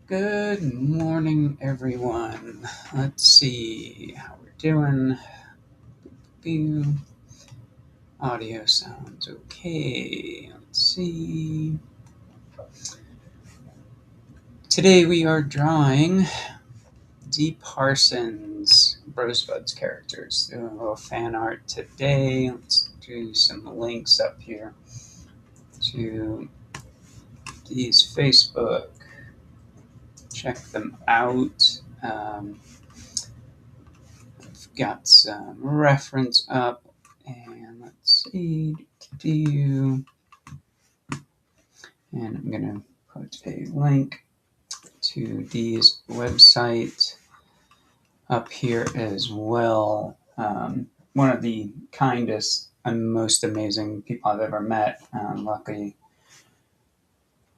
Good morning, everyone. Let's see how we're doing. Audio sounds okay. Let's see. Today we are drawing Dee Parsons, Rosebuds characters. Doing a little fan art today. Let's do some links up here to Dee's Facebook. Check them out. I've got some reference up, and let's see. And I'm going to put a link to Dee's website up here as well. One of the kindest and most amazing people I've ever met.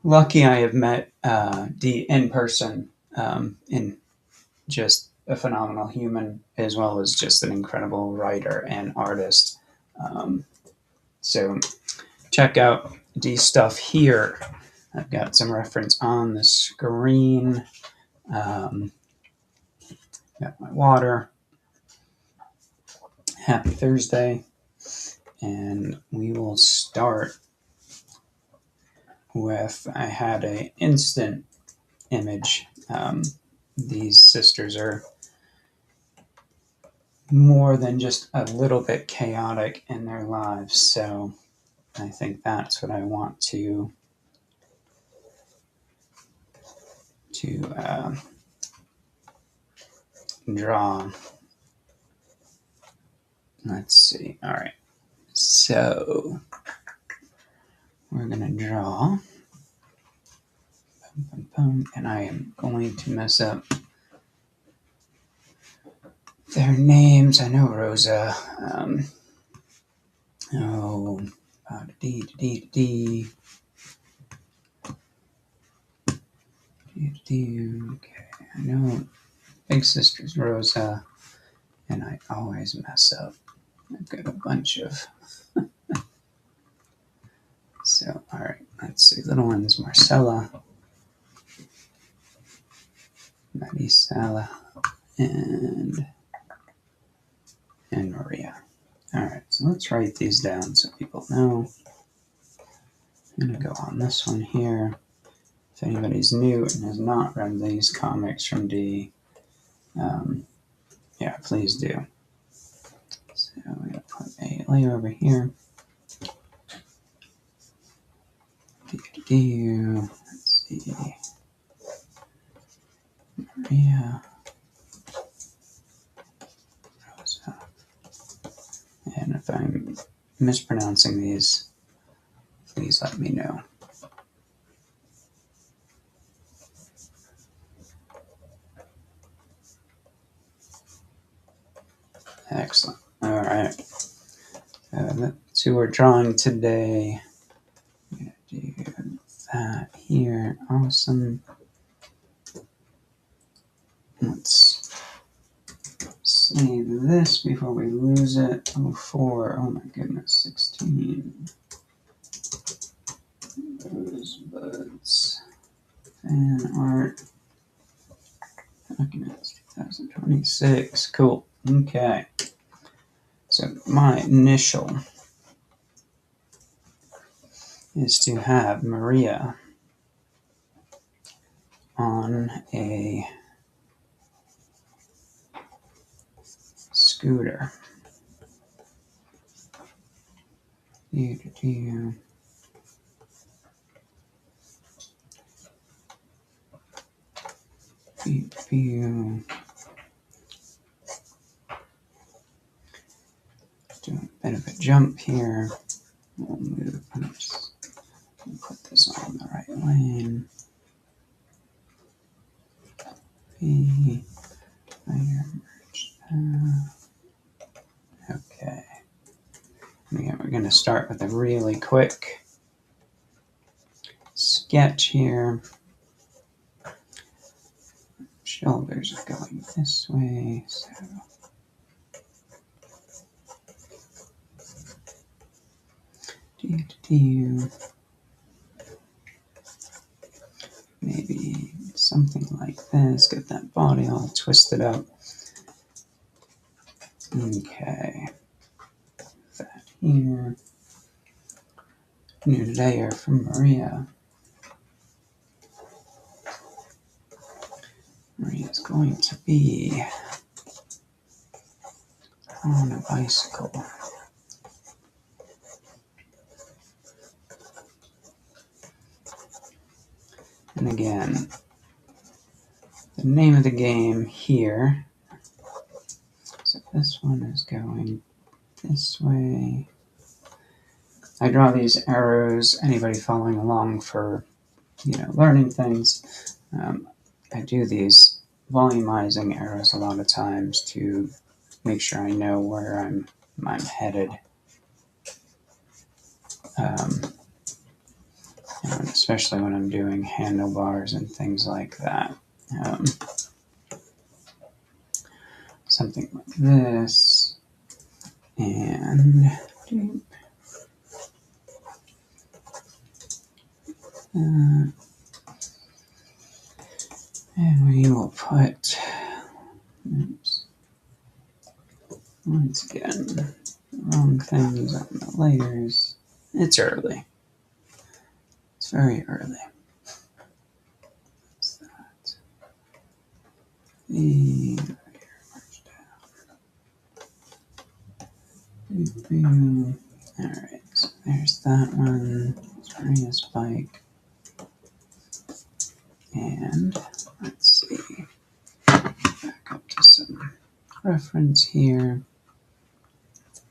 Lucky I have met Dee in person, in just a phenomenal human, as well as just an incredible writer and artist. So check out Dee's stuff here. I've got some reference on the screen. Got my water. Happy Thursday. And we will start with, I had an instant image. These sisters are more than just a little bit chaotic in their lives. So I think that's what I want to draw. Let's see. All right. So we're going to draw. And I am going to mess up their names. I know Rosa. Okay, I know Big Sister's Rosa, and I always mess up. I've got a bunch of. So, all right, let's see. Little one's Marcella, Marisela, and Maria. All right, so let's write these down so people know. I'm going to go on this one here. If anybody's new and has not read these comics from Dee, yeah, please do. So I'm going to put a layer over here. Let's see. Maria. Rosa. And if I'm mispronouncing these, please let me know. Excellent. All right. That's who we're drawing today. I'm going to do that here. Awesome. Let's save this before we lose it. 04. Oh my goodness. 16. Rosebuds. Fan art. Documents 2026. Cool. Okay. So my initial is to have Maria on a scooter. Do a bit of a jump here. We'll move. Oops. We'll put this on the right lane. Okay. And again, we're going to start with a really quick sketch here. Shoulders are going this way, so Maybe something like this. Get that body all twisted up. Okay. That here. New layer from Maria. Maria's going to be on a bicycle. And again, the name of the game here. So this one is going this way. I draw these arrows. Anybody following along for, learning things. I do these volumizing arrows a lot of times to make sure I know where I'm headed. Especially when I'm doing handlebars and things like that. Something like this. And and we will put, once again, the wrong things on the layers. It's early. It's very early. What's that? Alright, so there's that one. There's Maria's bike. And let's see. Back up to some reference here.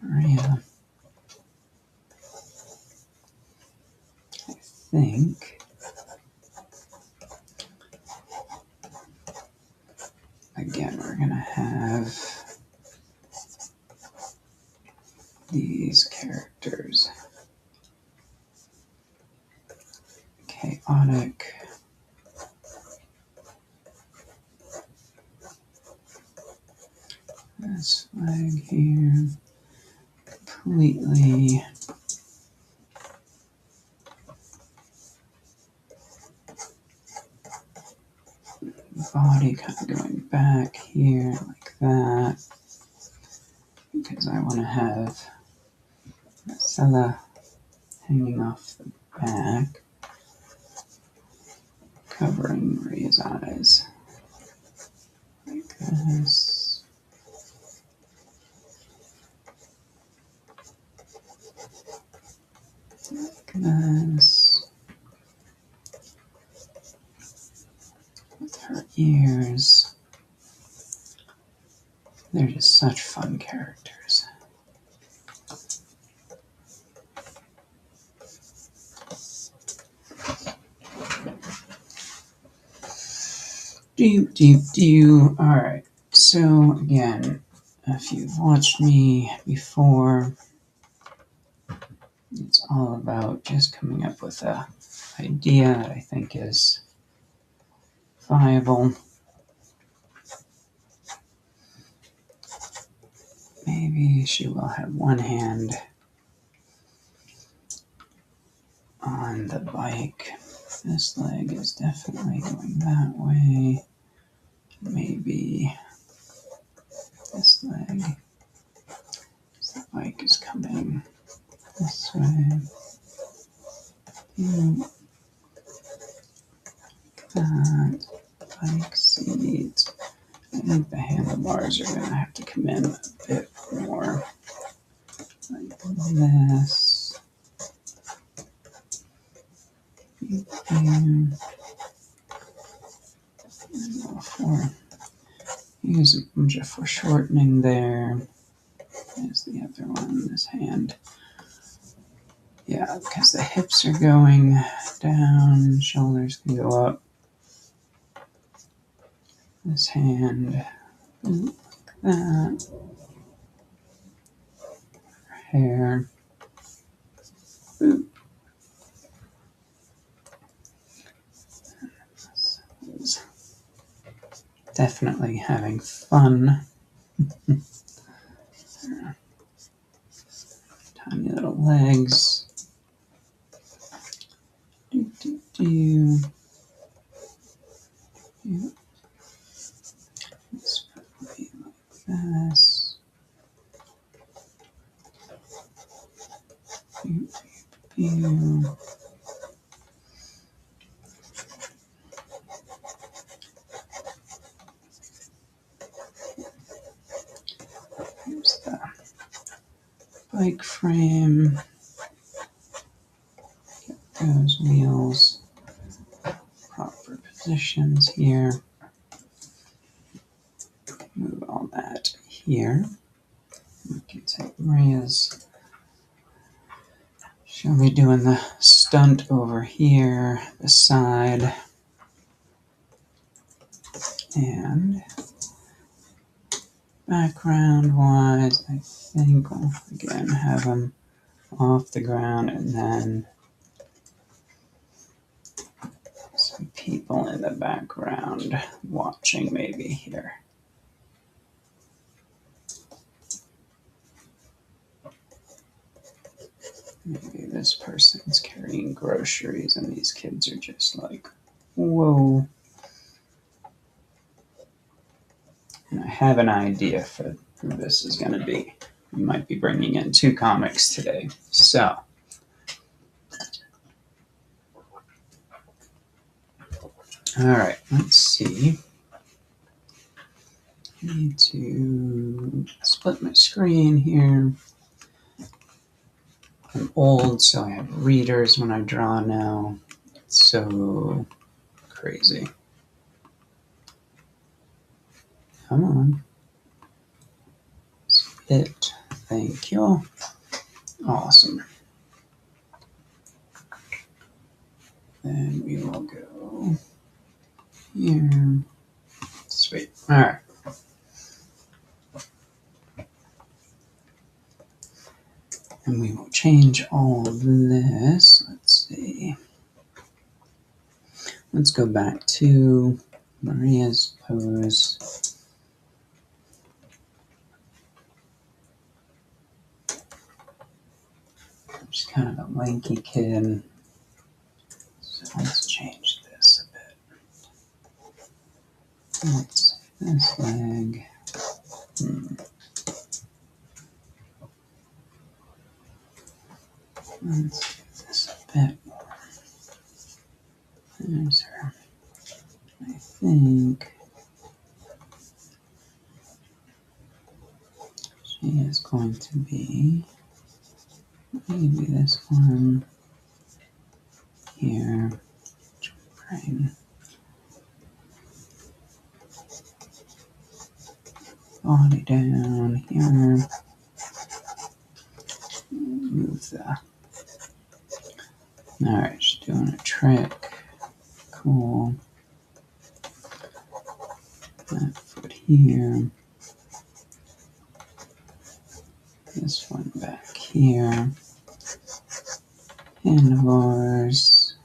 Maria. I think again we're gonna have these characters. Chaotic. This flag here. Completely. Body kind of going back here like that. Because I want to have Marcella hanging off the back, covering Maria's eyes. Like this. Like this. With her ears. They're just such fun characters. Alright, so again, if you've watched me before, it's all about just coming up with an idea that I think is viable. Maybe she will have one hand on the bike. This leg is definitely going that way. Maybe this leg. The bike is coming this way. Like that. Bike seat. I think the handlebars are going to have to come in a bit more. Like this. And use a bunch of foreshortening there. There's the other one, this hand. Yeah, because the hips are going down, shoulders can go up. This hand, like that. Hair. Boop. Definitely having fun. Tiny little legs. do. Yeah, this would be like this. Do. Here's the bike frame. Get those wheels proper positions here. Move all that here. We can take Maria's. She'll be doing the stunt over here, the side. And background wise, I think we'll again have them off the ground and then some people in the background watching maybe here. Maybe this person's carrying groceries and these kids are just like, whoa. And I have an idea for who this is going to be. We might be bringing in 2 comics today. So, all right, let's see. I need to split my screen here. I'm old, so I have readers when I draw now. It's so crazy. Come on. Split. Thank you. Awesome. Then we will go here. Sweet. All right. And we will change all of this. Let's see. Let's go back to Maria's pose. She's kind of a lanky kid. So let's change this a bit. Let's see this leg. Let's do this a bit more. There's her. I think she is going to be maybe this one here. Bring body down here. Move the. Alright, she's doing a trick. Cool. That foot here. This one back here. Handlebars.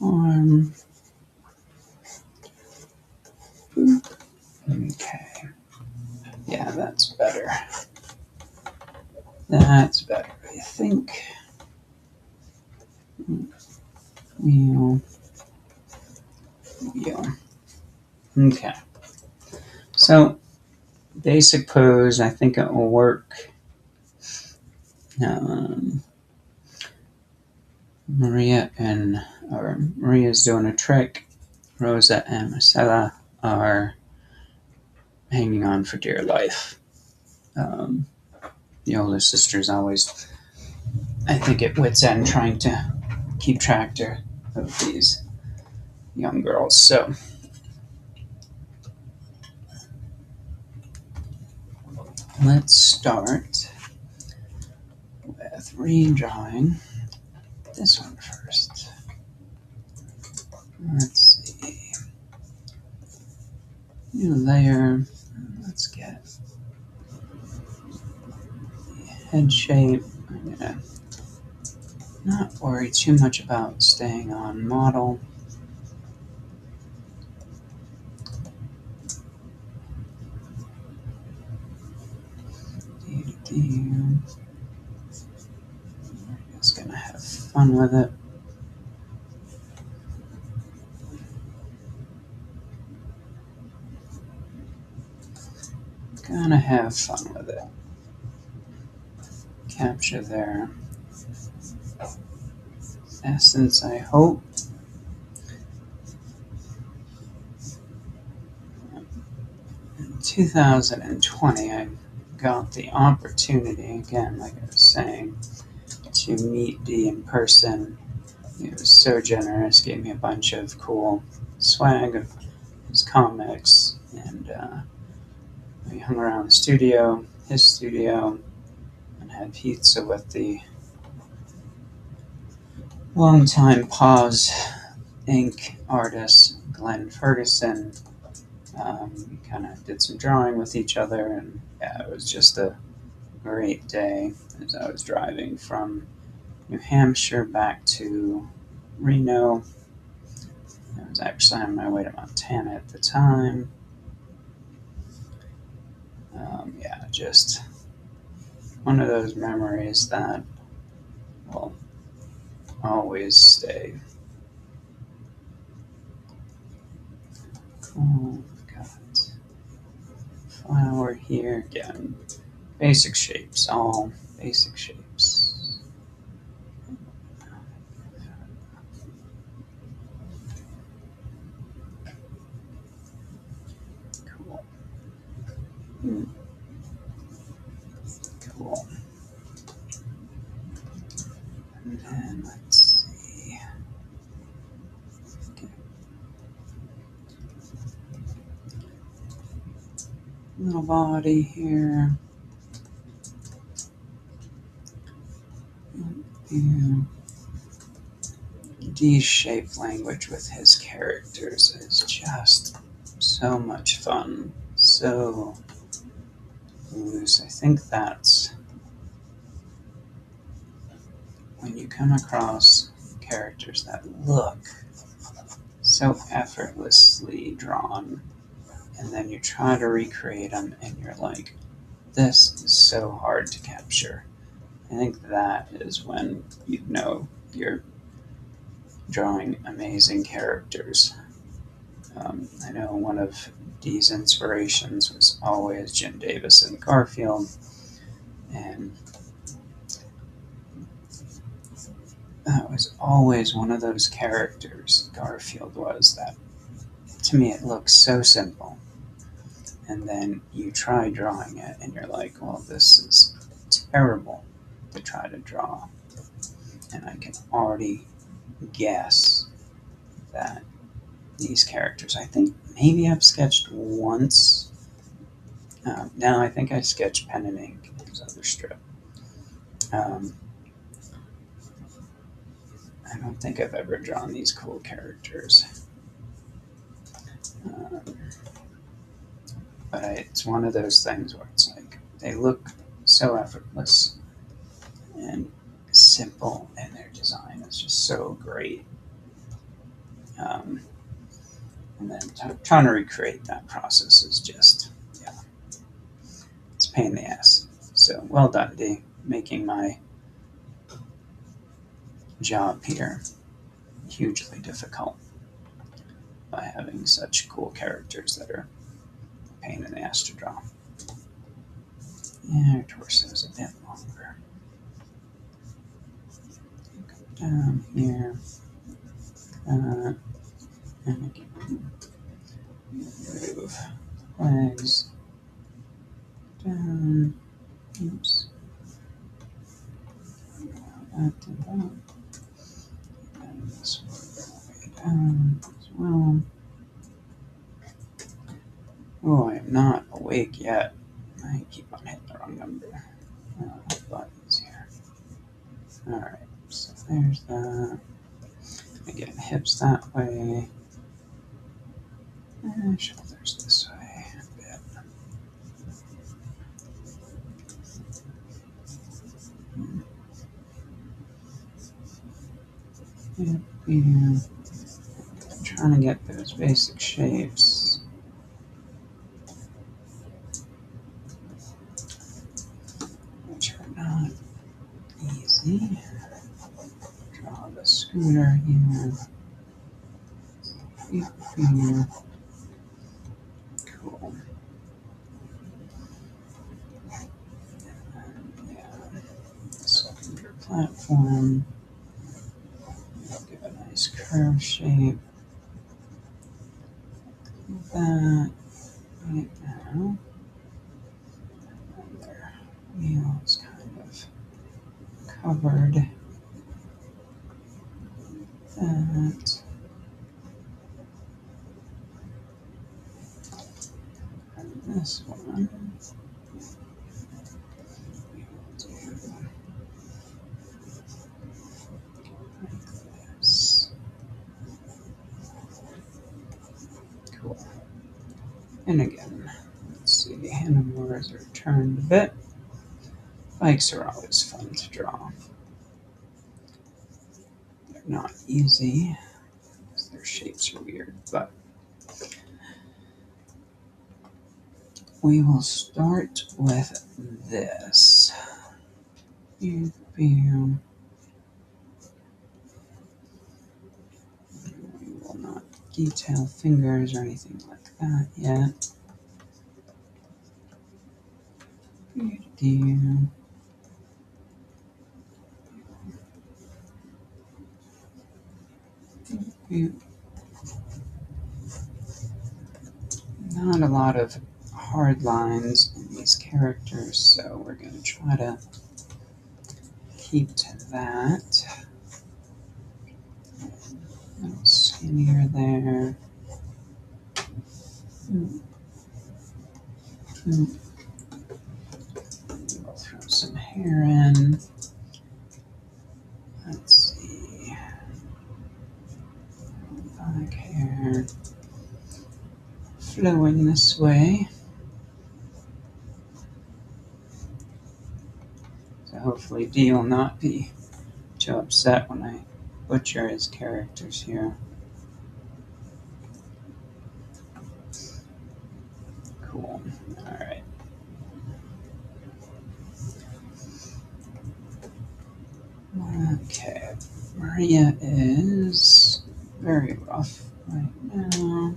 Arm. Boop. Okay. Yeah, that's better. That's better, I think. Wheel. Wheel. Okay. So, basic pose, I think it will work. Maria's doing a trick. Rosa and Marcella are hanging on for dear life. The older sister's always, I think, at wit's end trying to keep track of these young girls. So, let's start with redrawing this one first. Let's see. New layer. Let's get the head shape. I'm gonna not worry too much about staying on model. We're just gonna have fun with it. Gonna have fun with it. Capture their essence, I hope. In 2020, I got the opportunity, again, like I was saying, to meet Dee in person. He was so generous, gave me a bunch of cool swag of his comics, and we hung around the studio, his studio, and had pizza with the longtime Paws Inc. artist Glenn Ferguson. We kind of did some drawing with each other, and yeah, it was just a great day as I was driving from New Hampshire back to Reno. I was actually on my way to Montana at the time. Yeah, just one of those memories that will always stay. Cool. Got flower here again. Basic shapes, all basic shapes. Cool. Cool. And then let's see. Okay. Little body here. And D-shaped language with his characters is just so much fun. So loose. I think that's when you come across characters that look so effortlessly drawn, and then you try to recreate them, and you're like, this is so hard to capture. I think that is when you know you're drawing amazing characters. I know one of Dee's inspirations was always Jim Davis and Garfield, and that was always one of those characters, Garfield was, that to me it looks so simple. And then you try drawing it and you're like, well, this is terrible to try to draw. And I can already guess that these characters, I think maybe I've sketched once. No, I think I sketched pen and ink in his other strip. Um, I don't think I've ever drawn these cool characters. Um, but it's one of those things where it's like they look so effortless and simple, and their design is just so great. Um, and then trying to recreate that process is just, yeah, it's a pain in the ass. So well done, Dee, making my job here hugely difficult by having such cool characters that are a pain in the ass to draw. Yeah, her torso is a bit longer. Go down here. And again, move legs down. Oops. That to that. And this will go down as well. Oh, I am not awake yet. I keep on hitting the wrong number. Buttons here. Alright, so there's that. Again, hips that way. And shoulders this way a bit. Yep, yeah. Trying to get those basic shapes. Which are not easy. scooter here. Here. Cool. Yeah. Scooter platform. Give a nice curve shape. That right now. And their wheel is kind of covered. That. And this one. We will do like this. Cool. And again, let's see, the handlebars are turned a bit. Bikes are always fun to draw. They're not easy, because their shapes are weird, but we will start with this. We will not detail fingers or anything like that yet. Not a lot of hard lines in these characters, so we're going to try to keep to that. A little skinnier there. We'll throw some hair in. Let's see. Back hair. Flowing this way. So hopefully Dee will not be too upset when I butcher his characters here. Cool. Alright. Okay. Maria is very rough right now.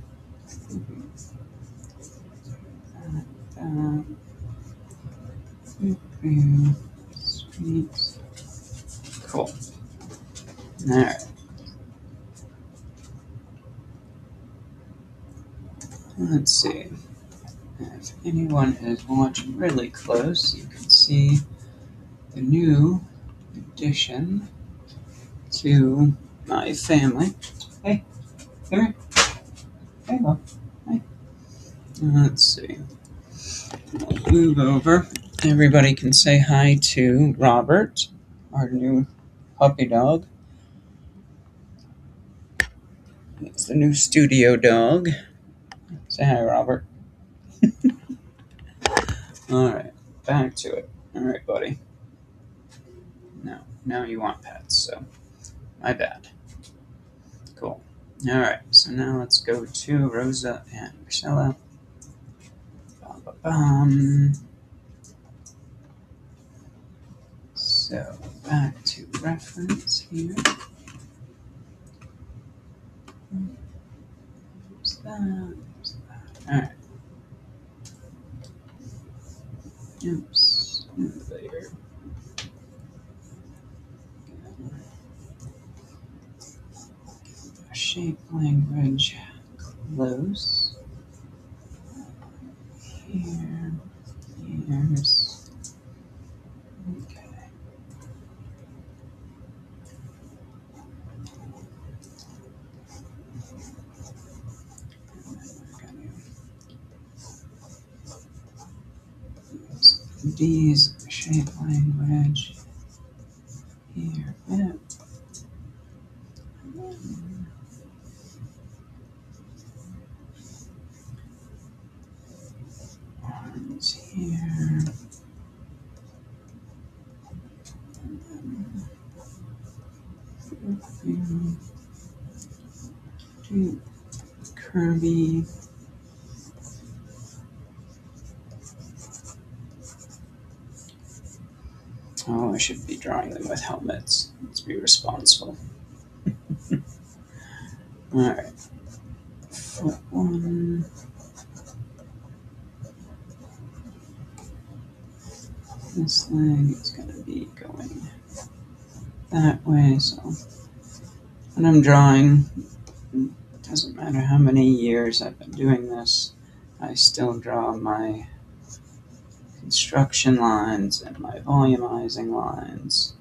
Streets. Cool. Alright. Let's see. If anyone is watching really close, you can see the new addition to my family. Hey, come here. Hey, love. Hey. Let's see. I'll move over. Everybody can say hi to Robert, our new puppy dog. It's the new studio dog. Say hi, Robert. Alright, back to it. Alright, buddy. No, now you want pets, so my bad. Cool. Alright, so now let's go to Rosa and Marcella. Ba-ba-bum. So, back to reference here. There's that, there's that. Alright. Oops. There. Shape language close. Here. Here's. Okay. D's shape language here. Yep. Arms here. Do Kirby. Oh, I should be drawing them with helmets. Let's be responsible. Alright. Foot one. This leg is going to be going that way, so when I'm drawing, it doesn't matter how many years I've been doing this, I still draw my construction lines and my volumizing lines.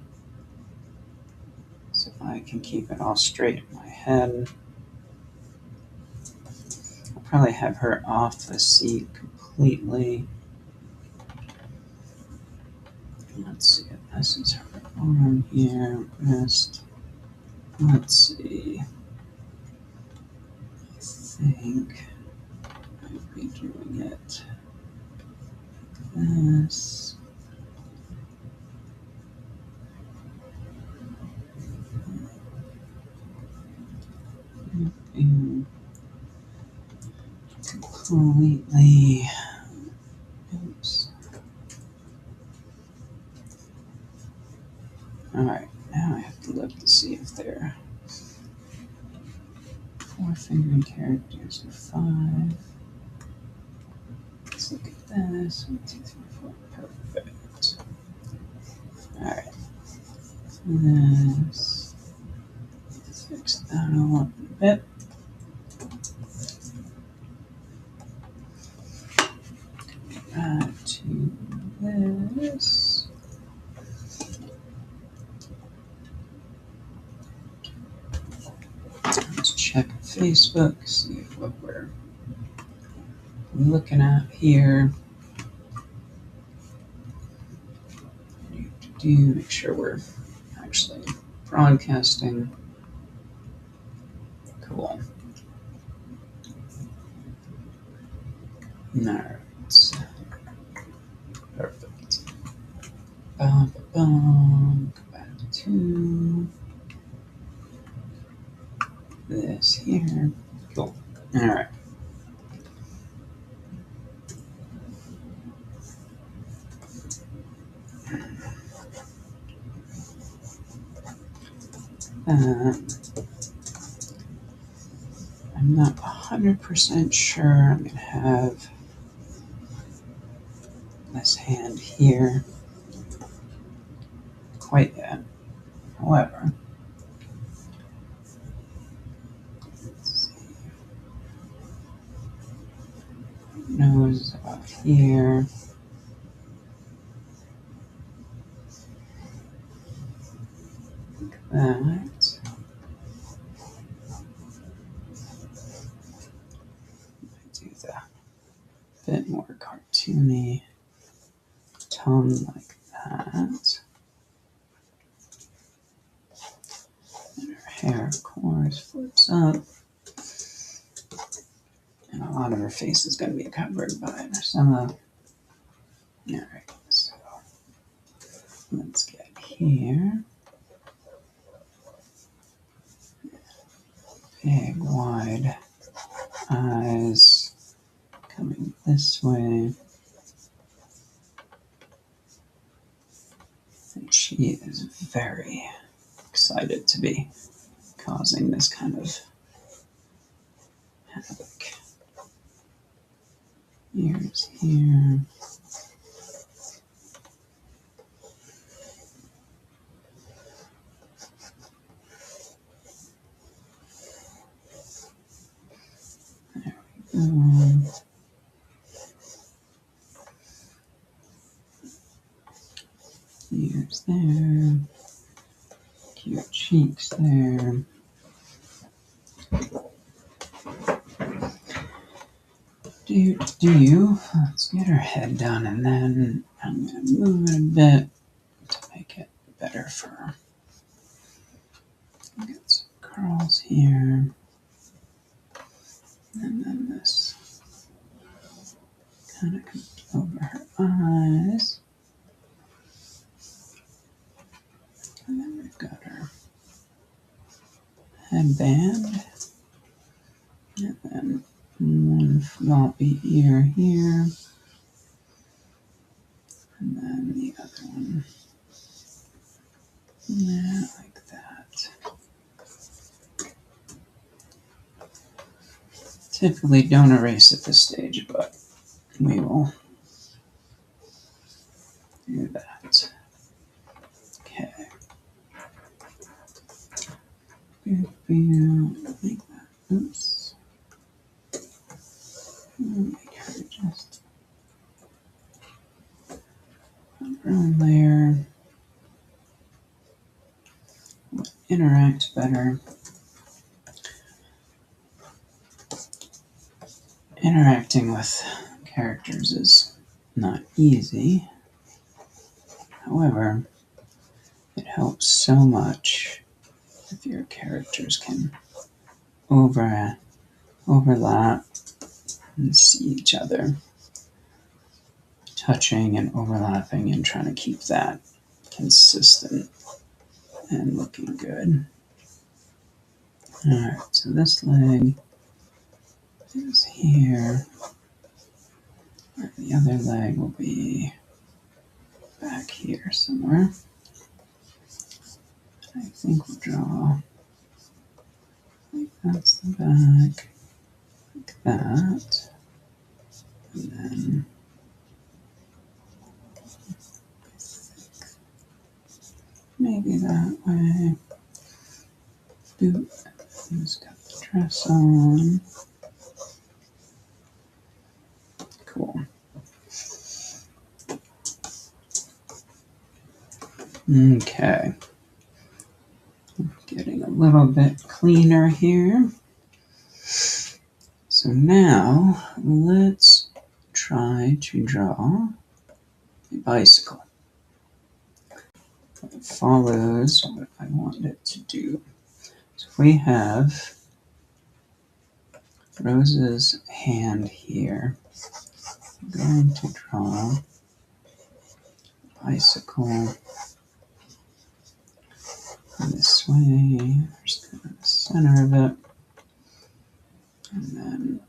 So if I can keep it all straight in my head, I'll probably have her off the seat completely. Let's see, this is her arm here, wrist. Let's see. I think I'd be doing it like this. And completely. Oops. Alright, now I have to look to see if they're 4-fingered characters or 5. Let's look at this. 1, 2, 3, 4. Perfect. Alright. This. Let's fix that all up a bit. To this. Let's check Facebook, see what we're looking at here. Make sure we're actually broadcasting. Cool. Alright. Perfect. Go back to this here. Cool. Alright. I'm not 100% sure I'm going to have this hand here quite yet. However, let's see. Nose is about here. Like that. Do that a bit more cartoony tongue like that. And her hair, of course, flips up. And a lot of her face is going to be covered by some of. Alright, so let's get here. Big, wide eyes coming this way. And she is very excited to be causing this kind of havoc. Ears here. There we go. Ears there. Cute cheeks there. Let's get her head done, and then I'm going to move it a bit to make it better for her. Get some curls here. And then this kind of comes over her eyes. And then we've got her headband. And then one floppy ear here. And then the other one. Yeah, like that. Typically don't erase at this stage, but we will do that. Okay. Make that. Oops. Make her just around there. Interact better. Interacting with characters is not easy. However, it helps so much if your characters can overlap and see each other, touching and overlapping and trying to keep that consistent and looking good. Alright, so this leg is here. And the other leg will be back here somewhere. I think we'll draw like that's the back, like that, and then maybe that way. Boot. Who's got the dress on? Cool. Okay. Getting a little bit cleaner here. So now let's try to draw a bicycle. It follows what I want it to do. So if we have Rose's hand here, I'm going to draw a bicycle this way, just kind of the center of it, and then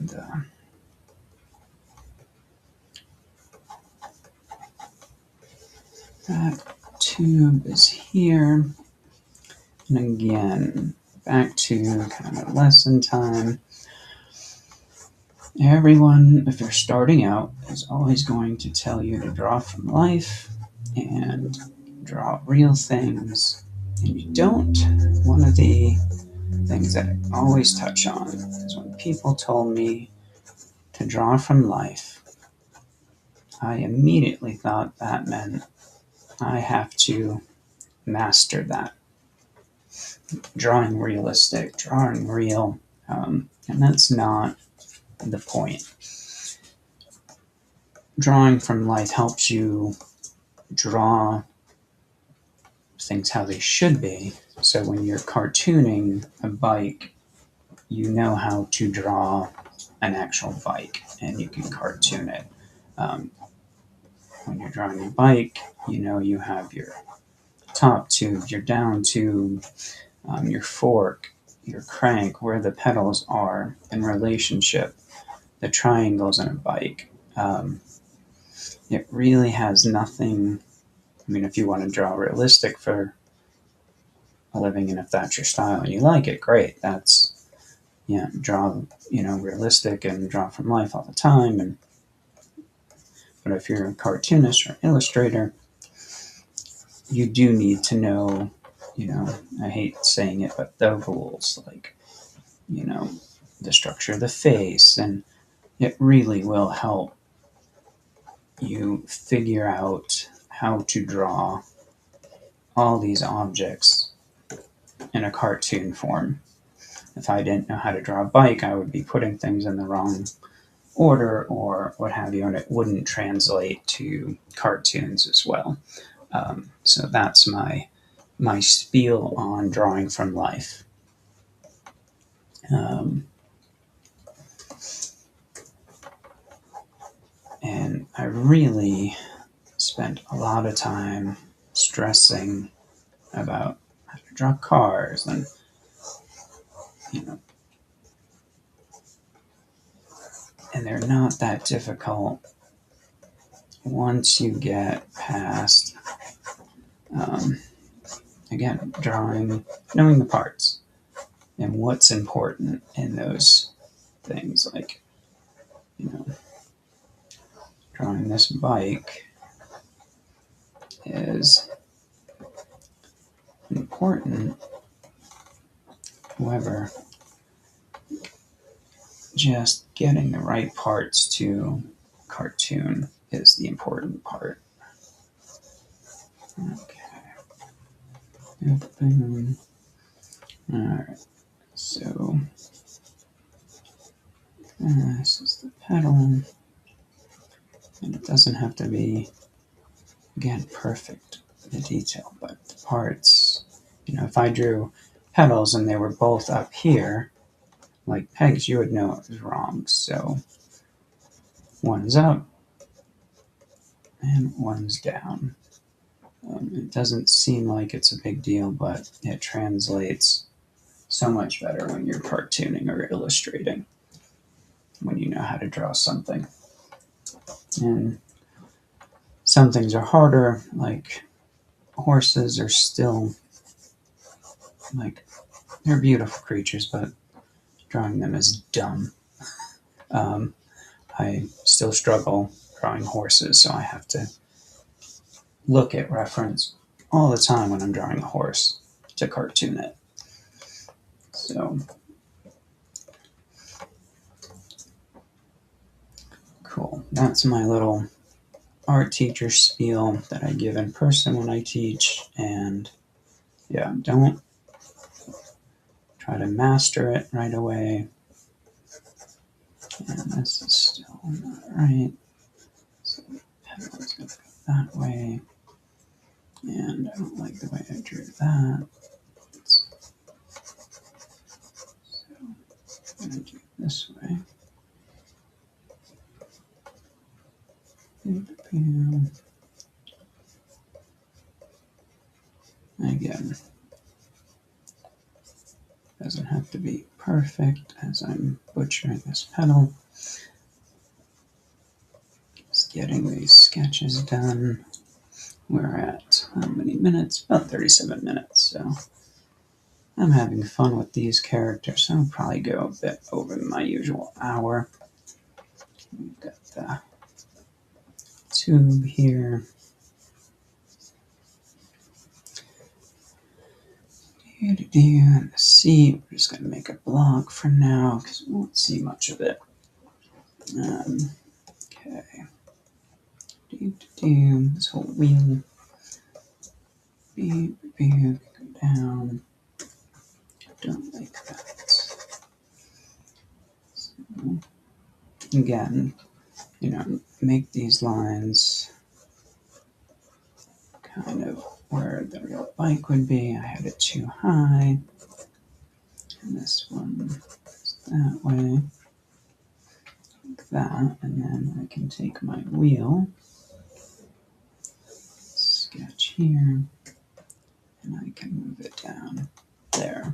the that tube is here, and again, back to kind of lesson time. Everyone, if you're starting out, is always going to tell you to draw from life and draw real things, and you don't. One of the things that I always touch on is when people told me to draw from life, I immediately thought that meant I have to master that. Drawing realistic, drawing real, and that's not the point. Drawing from life helps you draw things how they should be. So when you're cartooning a bike, you know how to draw an actual bike and you can cartoon it. When you're drawing a bike, you know you have your top tube, your down tube, your fork, your crank, where the pedals are in relationship, the triangles in a bike. It really has nothing. I mean, if you want to draw realistic for a living and if that's your style and you like it, great. That's, draw, realistic and draw from life all the time. But if you're a cartoonist or illustrator, you do need to know, I hate saying it, but the rules, like, the structure of the face, and it really will help you figure out how to draw all these objects in a cartoon form. If I didn't know how to draw a bike, I would be putting things in the wrong order or what have you, and it wouldn't translate to cartoons as well. So that's my spiel on drawing from life. And I really spent a lot of time stressing about how to draw cars and, and they're not that difficult once you get past, again, knowing the parts and what's important in those things like, drawing this bike is important. However, just getting the right parts to cartoon is the important part. Okay. Alright, so this is the pedal, and it doesn't have to be, again, perfect, the detail, but the parts, if I drew pedals and they were both up here, like pegs, you would know it was wrong. So one's up and one's down. It doesn't seem like it's a big deal, but it translates so much better when you're cartooning or illustrating, when you know how to draw something. And some things are harder, like horses are still, like, they're beautiful creatures, but drawing them is dumb. I still struggle drawing horses, so I have to look at reference all the time when I'm drawing a horse to cartoon it. So, cool. That's my little art teacher spiel that I give in person when I teach. And yeah, don't try to master it right away. And this is still not right. So the pedal is going to go that way. And I don't like the way I drew that. So I'm going to do it this way. Again, doesn't have to be perfect as I'm butchering this pedal. Just getting these sketches done. We're at how many minutes? About 37 minutes, so I'm having fun with these characters. I'll probably go a bit over my usual hour. We've got the tube here. And the seat, we're just going to make a block for now because we won't see much of it. Okay. This whole wheel. Go down. Don't like that. So, again, make these lines kind of where the real bike would be. I had it too high. And this one is that way. Like that. And then I can take my wheel, sketch here, and I can move it down there.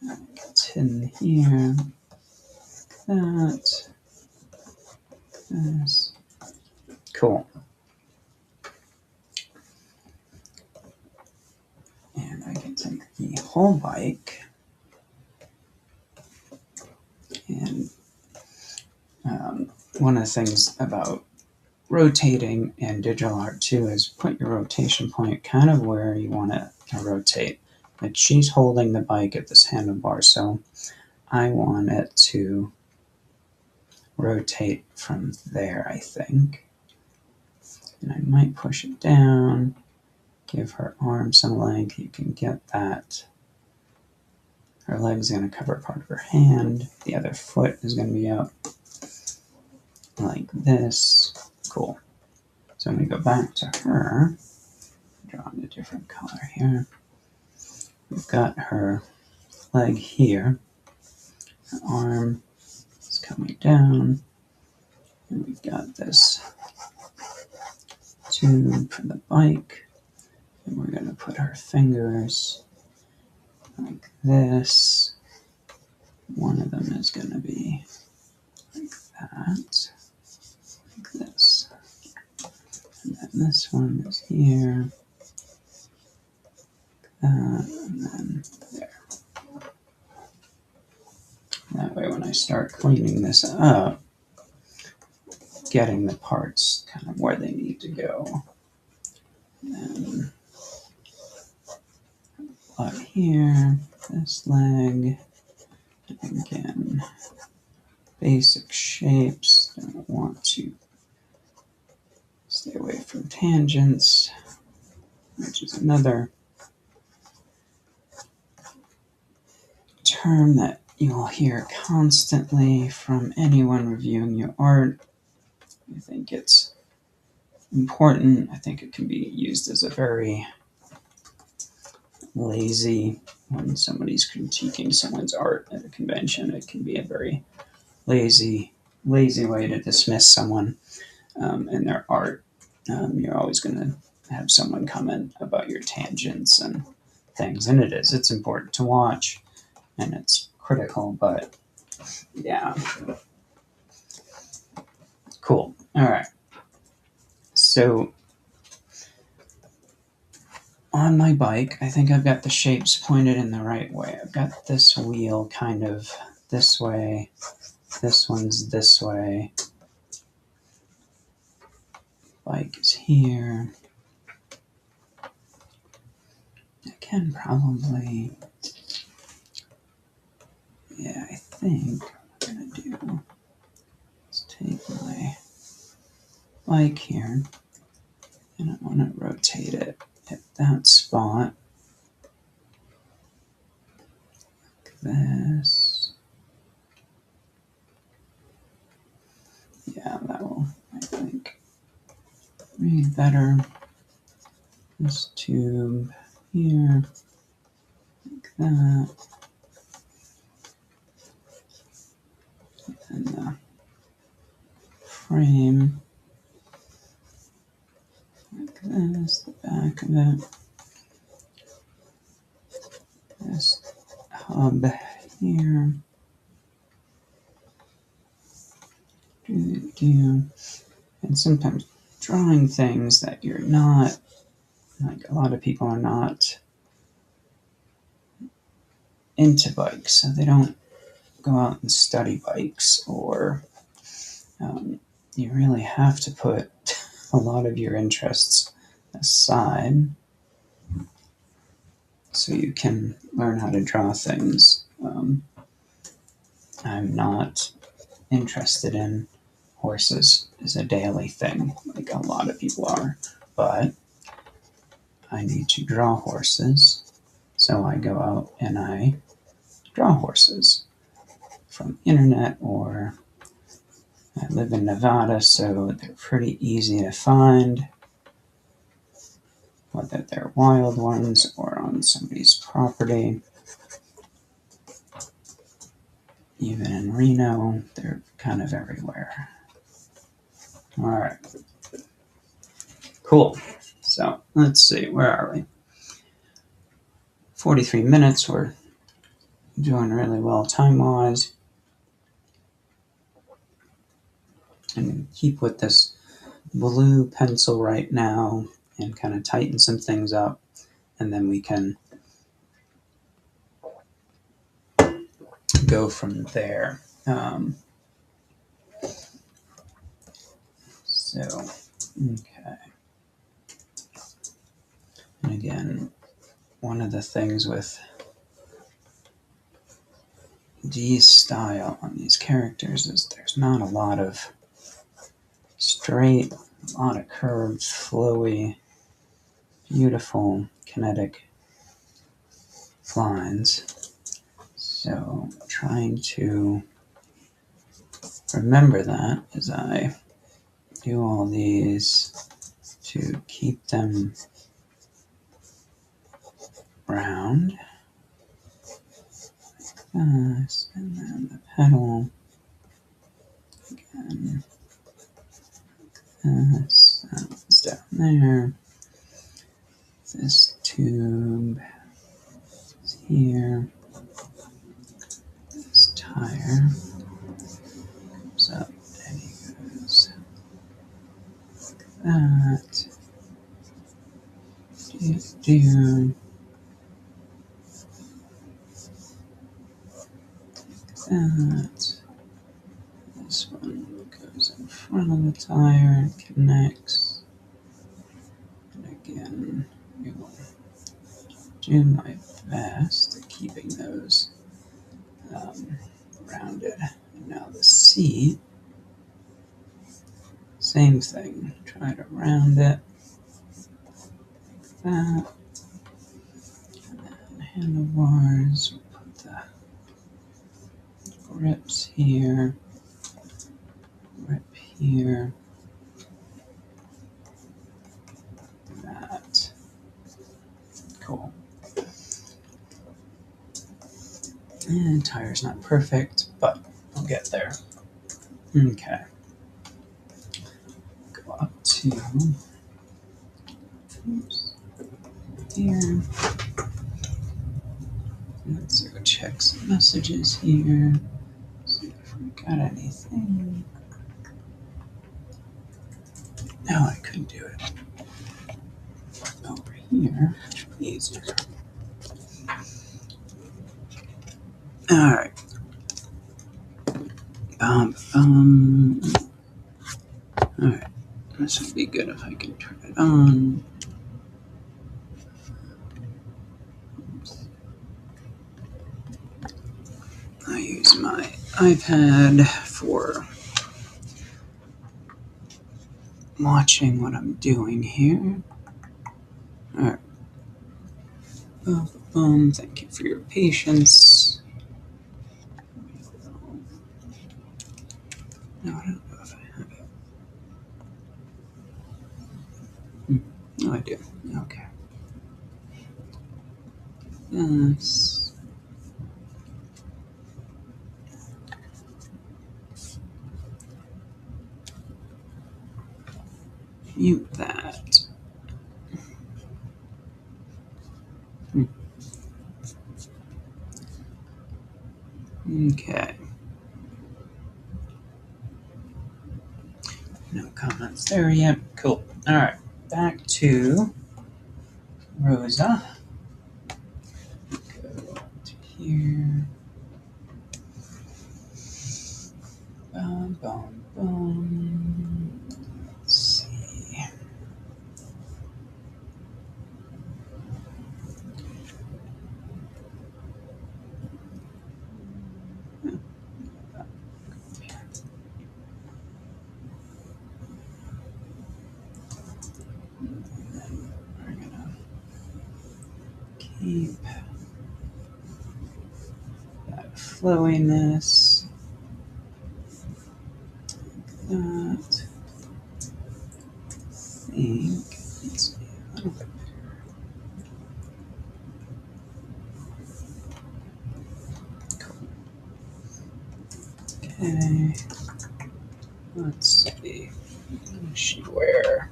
And it's hidden here. Like that. This. Cool. And I can take the whole bike and one of the things about rotating in digital art too is put your rotation point kind of where you want it to rotate. Like she's holding the bike at this handlebar, so I want it to rotate from there, I think. And I might push it down, give her arm some length. You can get that. Her leg's going to cover part of her hand. The other foot is going to be out like this. Cool. So when we go back to her, draw in a different color here. We've got her leg here. Her arm is coming down. And we've got this tube for the bike. And we're going to put her fingers like this. One of them is going to be like that. Like this. And then this one is here. Like that. And then there. That way when I start cleaning this up, getting the parts kind of where they need to go. And butt here, this leg, again, basic shapes, don't want to stay away from tangents, which is another term that you'll hear constantly from anyone reviewing your art. I think it's important. I think it can be used as a very lazy, when somebody's critiquing someone's art at a convention, it can be a very lazy way to dismiss someone and their art. You're always going to have someone comment about your tangents and things, and it's important to watch, and it's critical, but yeah. Cool. All right. So on my bike, I think I've got the shapes pointed in the right way. I've got this wheel kind of this way. This one's this way. Bike is here. I can probably, yeah, I think what I'm gonna do is take my bike here and I want to rotate it at that spot. Like this. Yeah, that will, I think, read better. This tube here, like that. And the frame, like this, the back of it. This hub here. And sometimes drawing things that you're not, like a lot of people are not into bikes, so they don't go out and study bikes, or you really have to put a lot of your interests aside so you can learn how to draw things. I'm not interested in horses as a daily thing, like a lot of people are, but I need to draw horses, so I go out and I draw horses from internet, or I live in Nevada, so they're pretty easy to find, whether they're wild ones or on somebody's property. Even in Reno, they're kind of everywhere. All right. Cool. So let's see, where are we? 43 minutes. We're doing really well time-wise. And keep with this blue pencil right now and kind of tighten some things up, and then we can go from there. Okay. And again, one of the things with Dee's style on these characters is there's not a lot of straight, a lot of curved, flowy, beautiful, kinetic lines. So trying to remember that as I do all these to keep them round. This, and then the pedal. Again. This, that one's down there. This tube is here. This tire comes up and he goes like that. Do that. This one goes in front of the tire and connects. And again, we will do my best at keeping those rounded. And now the seat, same thing. Try to round it like that. And then handlebars, we'll put the grips here, grip here, that. Cool. And tire's not perfect, but we'll get there. Okay. Go up to here. Let's go check some messages here. See if we got anything. No, I couldn't do it. Over here, which would be easier. Alright. Alright. This would be good if I can turn it on. I use my iPad for watching what I'm doing here. Alright. Thank you for your patience. No, I don't know if I have it. No, I do. Okay. Yes. Mute that. Okay. No comments there yet. Cool. All right. Back to Rosa. Go to here. Boom, boom, boom. Let's see. We're gonna keep that flowiness. That. I think needs to be a little bit bigger. Cool. Okay. Let's see. What she wear?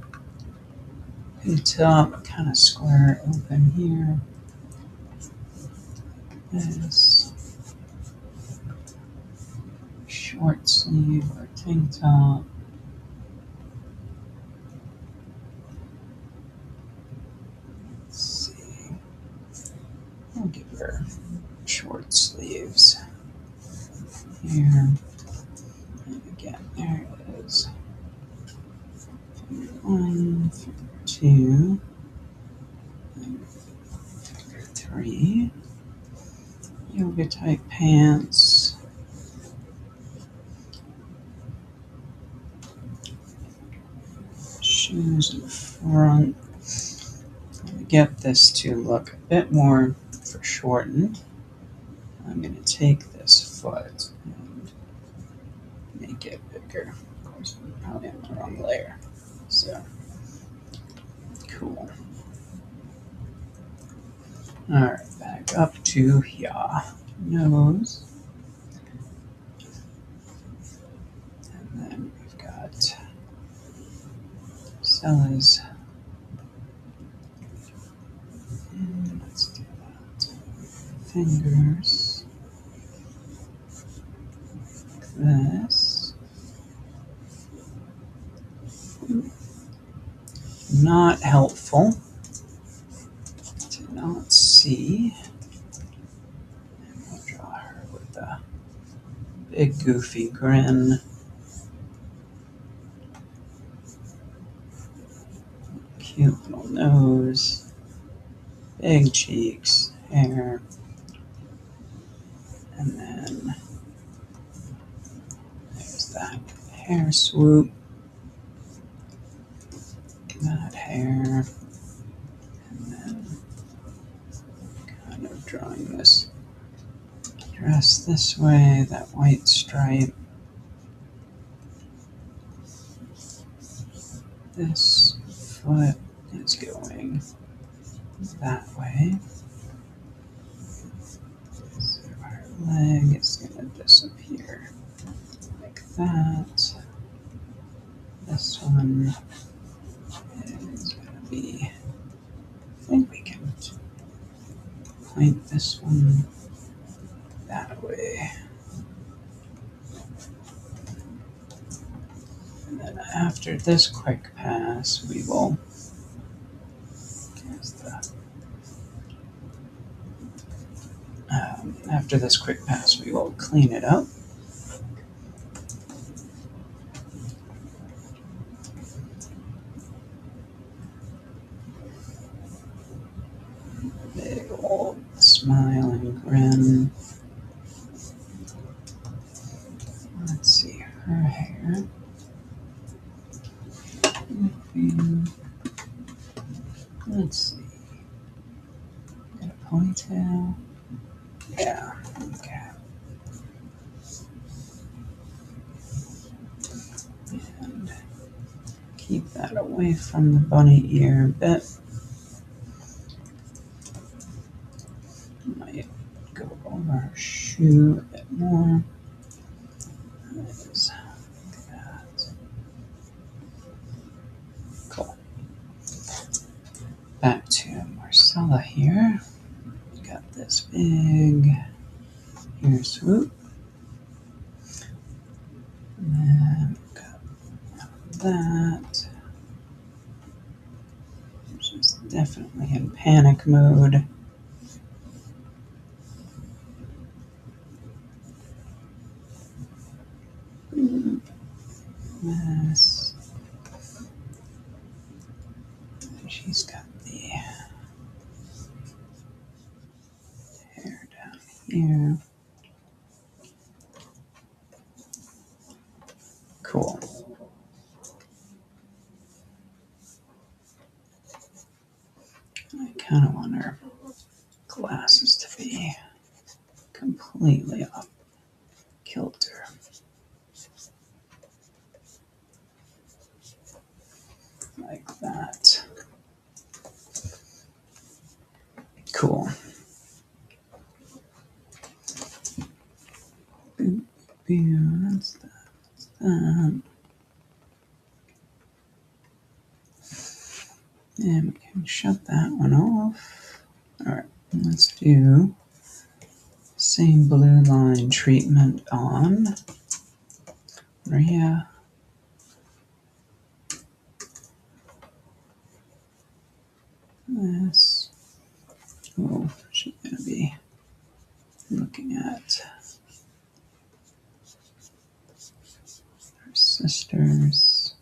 Pin top, kind of square open here. This short sleeve or tank top. Let's see. I'll give her short sleeves here. And again, there it is. Figure 1, figure 2, figure 3. Yoga type pants. Shoes in front. To get this to look a bit more foreshortened, I'm going to take this foot and make it bigger. Of course, I'm probably on the wrong layer. So, cool. Alright, back up to here. Nose. And then we've got Stella's. And let's do that. Fingers. Like this. Not helpful. Did not see. And we'll draw her with the Big goofy grin. Cute little nose. Big cheeks, hair. And then there's that hair swoop. That hair. And then kind of drawing this dress this way, that white stripe. This foot is going that way. So our leg is going to disappear like that. This one is going to be, I think we can point this one that way. And then after this quick pass, we will, after this quick pass, we will clean it up. Big old smiling grin. Let's see her hair. Let's see. Got a ponytail. Yeah, okay. And keep that away from the bunny ear a bit. Might go over her shoe a bit more. Like that. Cool. Back to Marcella here. Got this big hair swoop. And then got that. She's definitely in panic mode. This. She's got the hair down here. Cool. I kind of want her glasses to be completely off kilter. Like that. Cool. That's that. That's that. And we can shut that one off. Alright, let's do same blue line treatment on Maria. This. Oh, she's going to be looking at her sisters.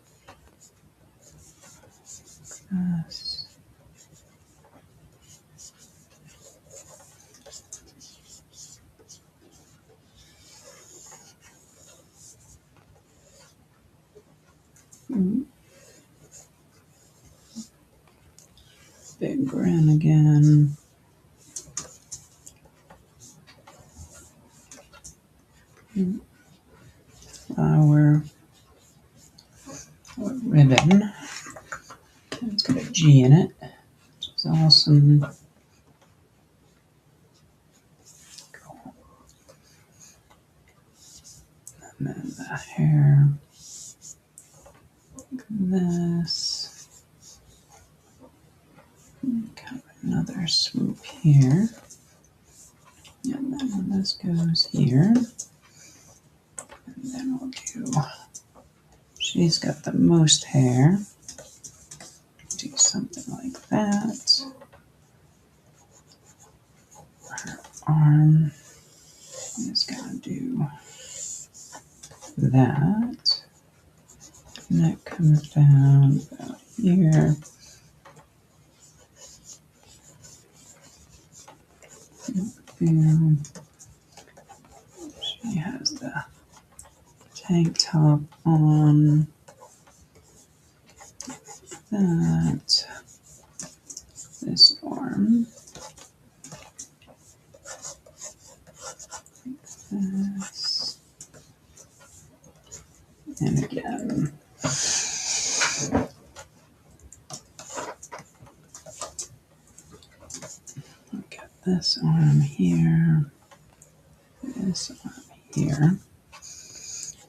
This. Big grin again. Flower. Or ribbon. It's got a G in it, which is awesome. Cool. And then the hair. This. Kind of another swoop here. And then this goes here. And then we'll do, she's got the most hair. Do something like that. Her arm is gonna do that. And that comes down about here. And she has the tank top on. That. This arm. This. And again. Look at this arm here. This arm here.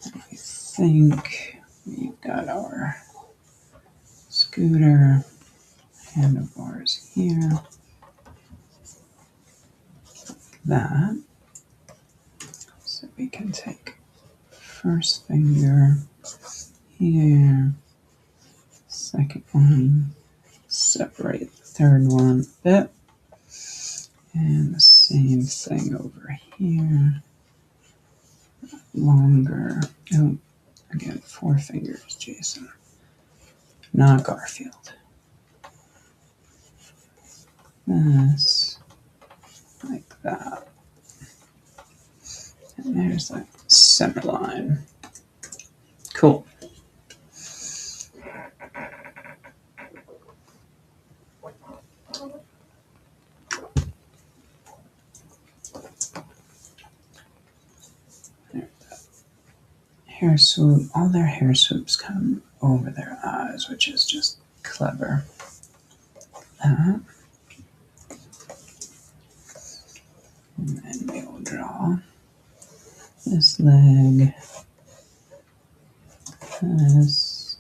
I think we've got our scooter handlebars here. That. So we can take first finger here, second one, separate the third one a bit, and the same thing over here. Longer. Oh, again, 4 fingers, Jason. Not Garfield. This, like that. And there's that center line. Cool. Hair swoop. All their hair swoops come over their eyes, which is just clever. And then we'll draw this leg, this,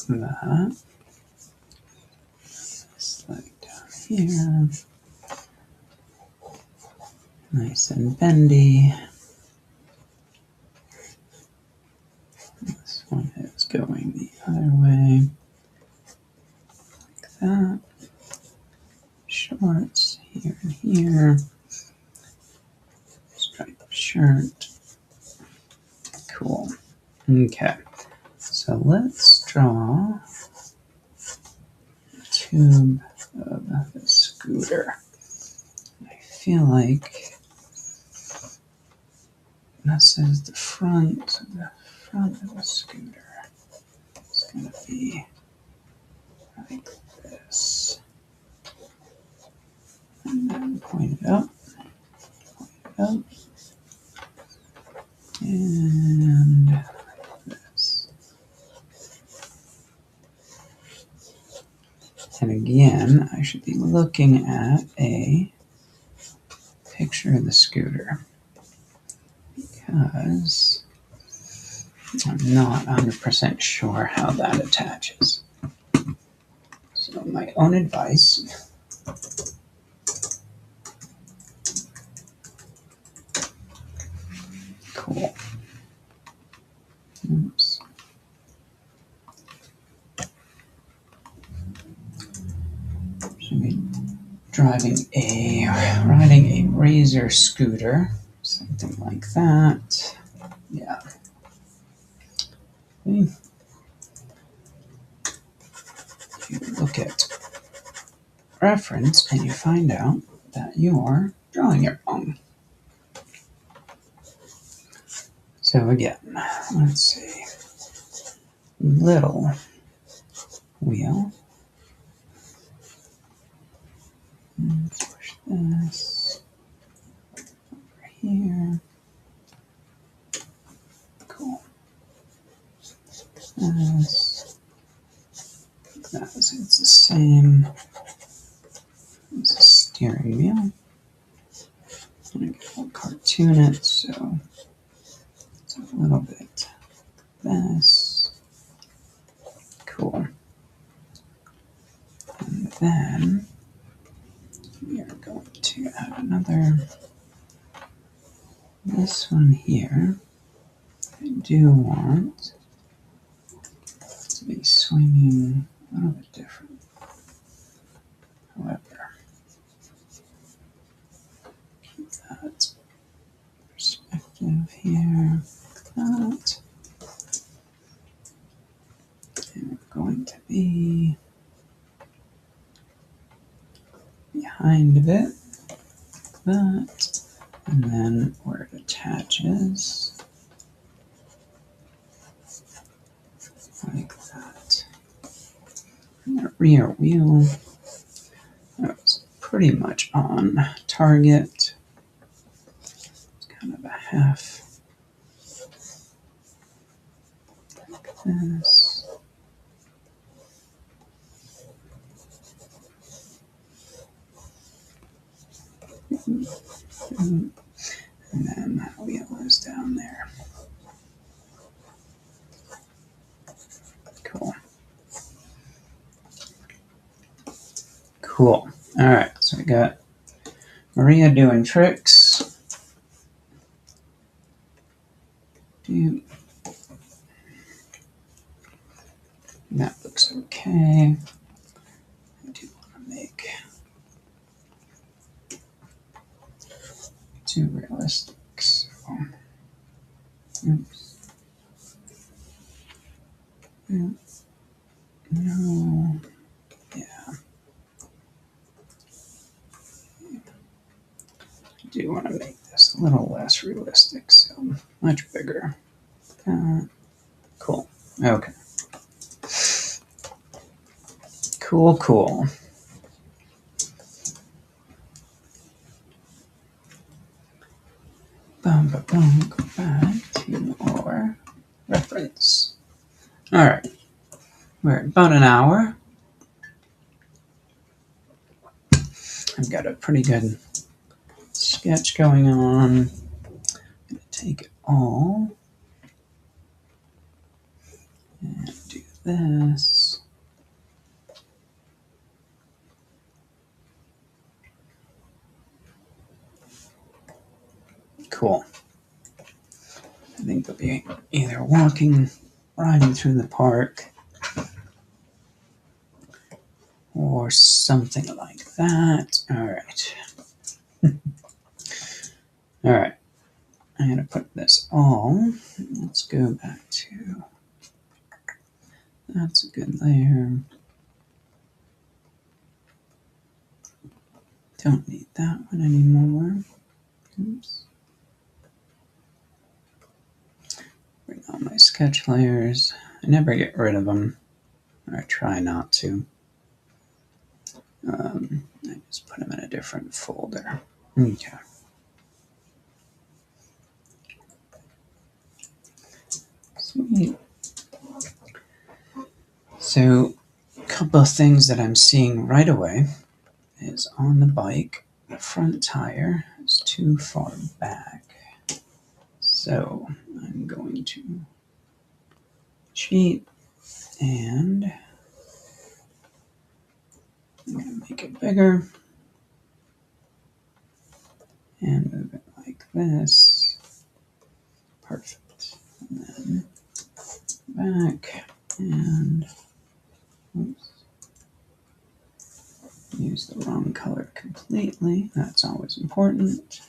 that, this leg down here, nice and bendy. This one is going the other way, like that. Shorts here and here. Striped shirt. Cool. Okay. So let's draw the tube of the scooter. I feel like this is the front of the scooter. It's going to be like this. And then point it up, and this. And again, I should be looking at a picture of the scooter because I'm not 100% sure how that attaches. So my own advice. Cool. Oops. Should be riding a Razor scooter, something like that. Yeah. Okay. You look at reference and you find out that you are drawing it wrong. So again, let's see. Little wheel. Let's push this over here. Cool. It's the same as the steering wheel. I'll cartoon it so it's a little bit this. Cool. And then we are going to add another. This one here, I do want to be swinging a little bit different. However, keep that And we're going to be behind a bit, that, and then where it attaches, like that. And the rear wheel, that was pretty much on target. It's kind of a half like this. And then that wheel is down there. Cool. Cool. All right, so we got Maria doing tricks. That looks okay. I do want to make too realistic, so oops. No. Yeah. I do want to make this a little less realistic, so much bigger. Cool. Okay. Cool, cool. Boom, boom, boom. Go back to our reference. All right. We're at about an hour. I've got a pretty good sketch going on. I'm going to take it all and do this. Cool. I think they'll be either walking, riding through the park, or something like that. All right. All right. I'm going to put this all. Let's go back to, that's a good layer. Don't need that one anymore. Oops. Bring on my sketch layers. I never get rid of them, or I try not to. I just put them in a different folder. Okay. Sweet. So, a couple of things that I'm seeing right away is on the bike, the front tire is too far back. So, I'm going to cheat and I'm going to make it bigger and move it like this. Perfect. And then back and oops, use the wrong color completely. That's always important.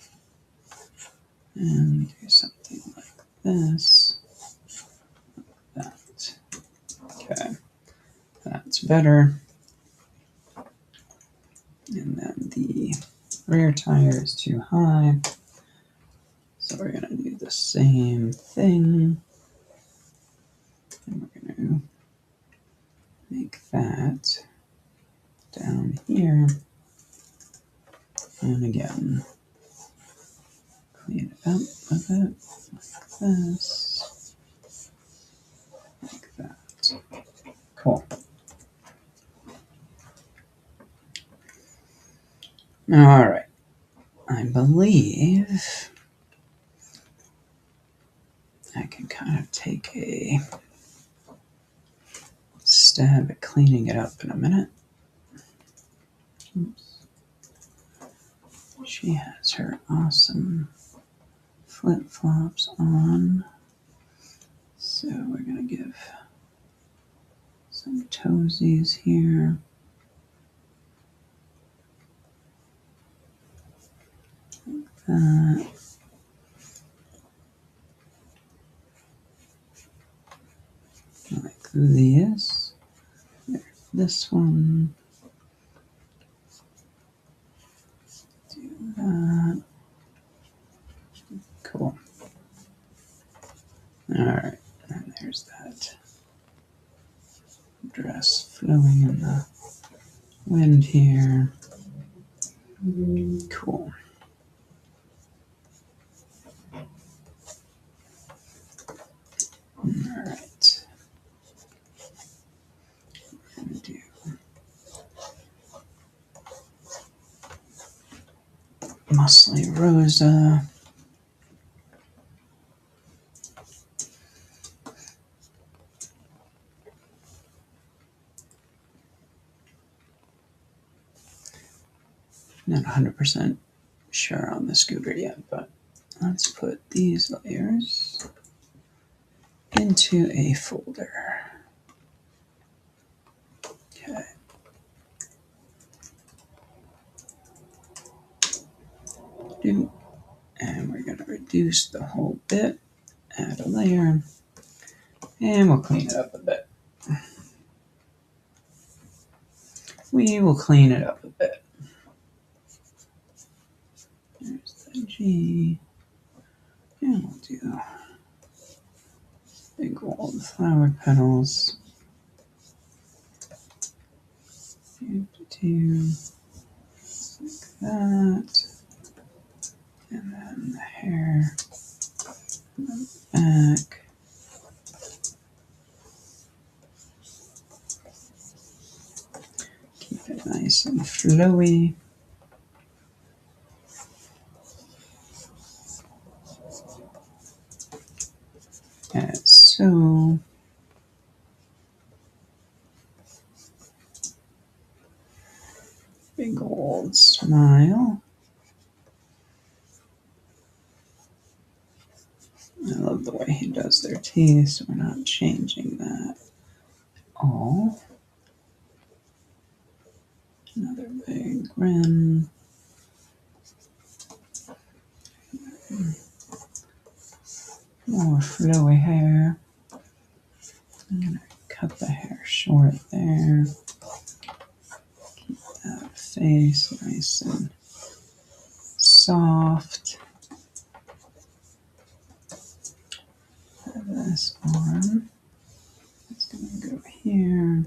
And do something like this. That. Okay. That's better. And then the rear tire is too high. So we're going to do the same thing. And we're going to make that down here. And again, clean it up a bit like this. Like that. Cool. All right. I believe I can kind of take a stab at cleaning it up in a minute. Oops. She has her awesome flip-flops on. So we're going to give some toesies here. Like that. Like this. this one. Do that. Cool. Alright, and there's that dress flowing in the wind here. Cool. Alright. And do Muscly Rosa. Not 100% sure on the scooter yet, but let's put these layers into a folder. Okay. And we're going to reduce the whole bit, add a layer, and we'll clean it up a bit. We will clean it up a bit. There's the G. And we'll do big gold flower petals. Do like that. And then the hair back. Keep it nice and flowy. Add so. Big old smile. I love the way he does their teeth, so we're not changing that at all. Another big grin. More flowy hair. I'm going to cut the hair short there. Keep that face nice and soft. This arm. It's going to go here.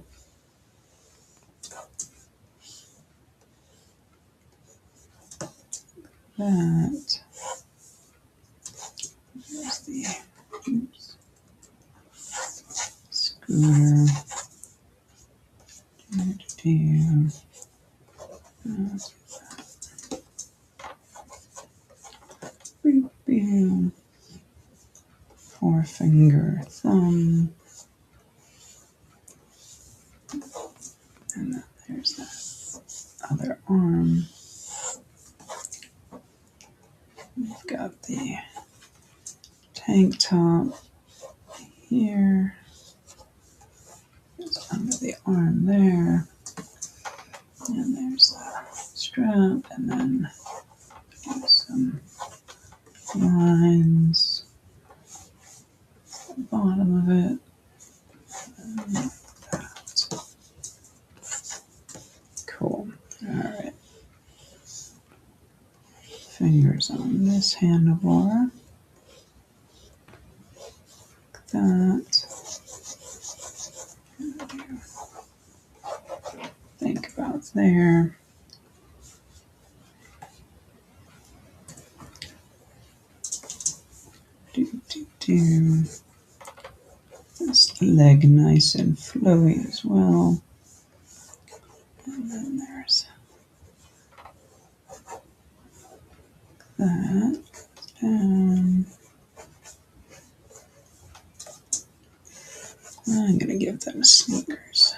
That. There's the scooter. Forefinger, thumb. And then there's that other arm. We've got the tank top here. It's under the arm there. And there's the strap, and then some lines at the bottom of it. And like that. Cool. Alright. Fingers on this handlebar. Like that. Think about there. This leg nice and flowy as well. And then there's that. Down. I'm going to give them sneakers.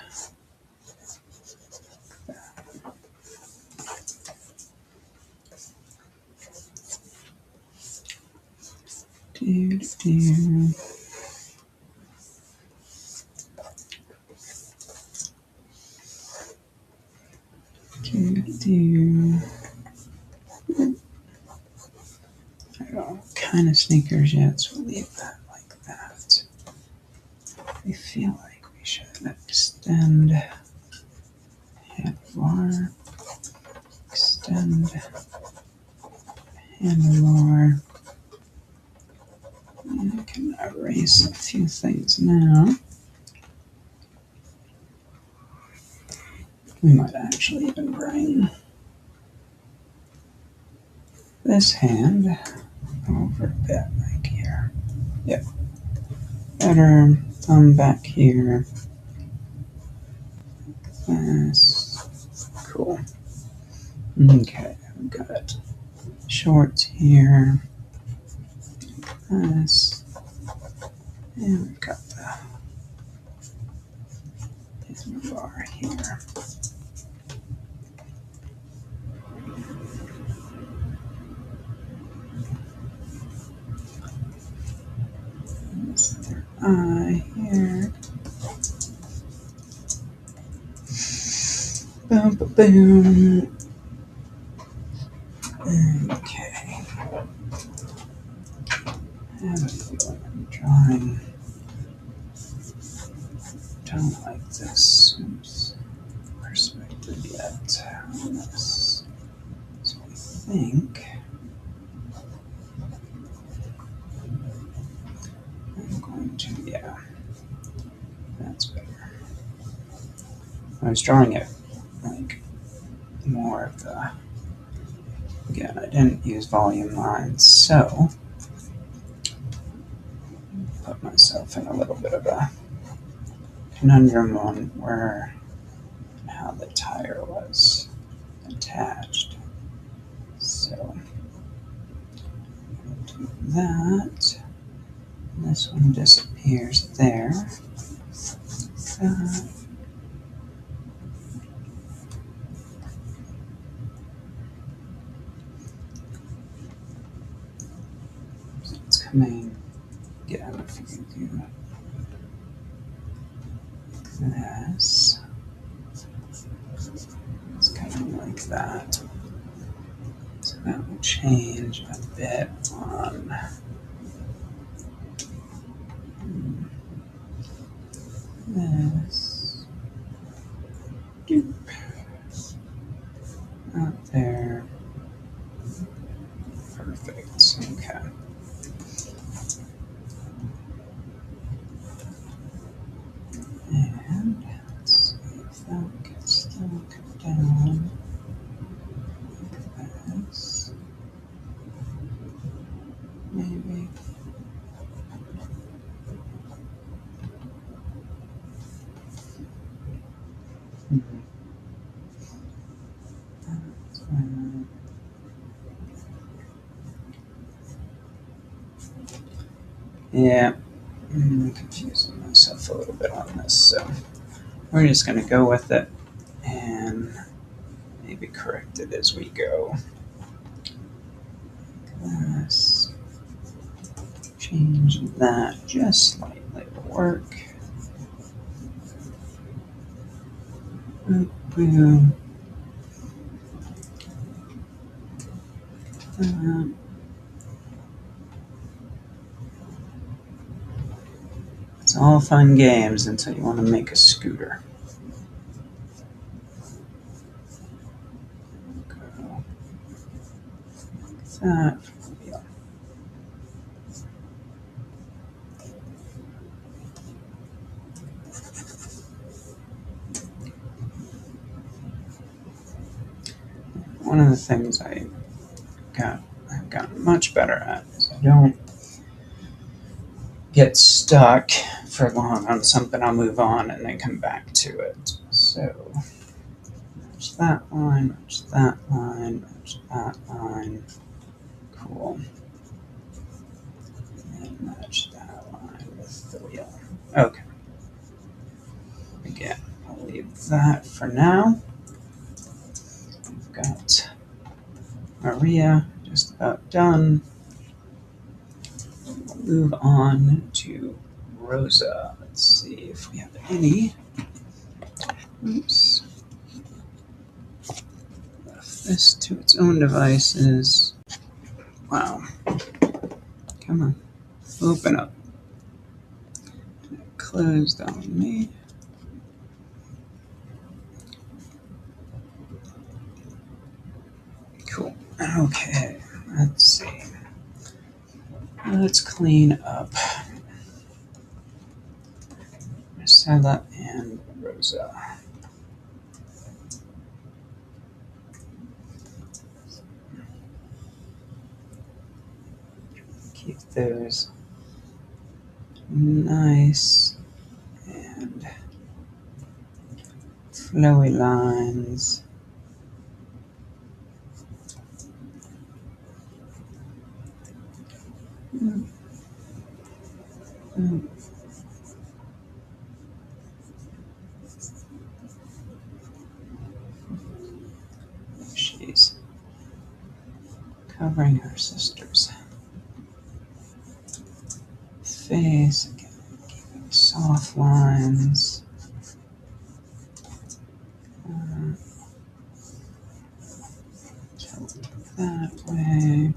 I don't know what kind of sneakers yet, so we'll leave that like that. I feel like we should extend handlebar, extend handlebar. And I can erase a few things now. We might actually even bring this hand over a bit like here. Yep. Better. Thumb back here. This. Cool. Okay, we've got shorts here. This. And we've got the bar here. This their eye here. Boom, boom, boom. Okay. I have a feeling I'm drawing. Don't like this. Oops. Perspective yet on this. So I think I'm going to, yeah, that's better. I was drawing it like more of the, again, I didn't use volume lines, so put myself in a little bit of a conundrum on where and how the tire was attached. So do that. This one disappears there. That. So it's coming again if you do this. It's coming like that. So that will change a bit on this. Doop. Out there. Perfect. Okay. And let's see if that can still come down like this. Maybe. Yeah, I'm confusing myself a little bit on this, so we're just going to go with it and maybe correct it as we go. Like this. Change that just slightly will work. Boop, boom. It's all fun games until you want to make a scooter. Go like that. One of the things I've gotten much better at is I don't get stuck for long on something. I'll move on and then come back to it. So match that line, match that line, match that line. Cool. And match that line with the wheel. Okay. Again, I'll leave that for now. We've got Maria just about done. We'll move on to Rosa. Let's see if we have any. Oops. Left this to its own devices. Wow. Come on. Open up. Closed on me. Okay, let's see. Let's clean up Marcella and Rosa. Keep those nice and flowy lines. She's covering her sister's face, again, keeping soft lines. Tilt that way.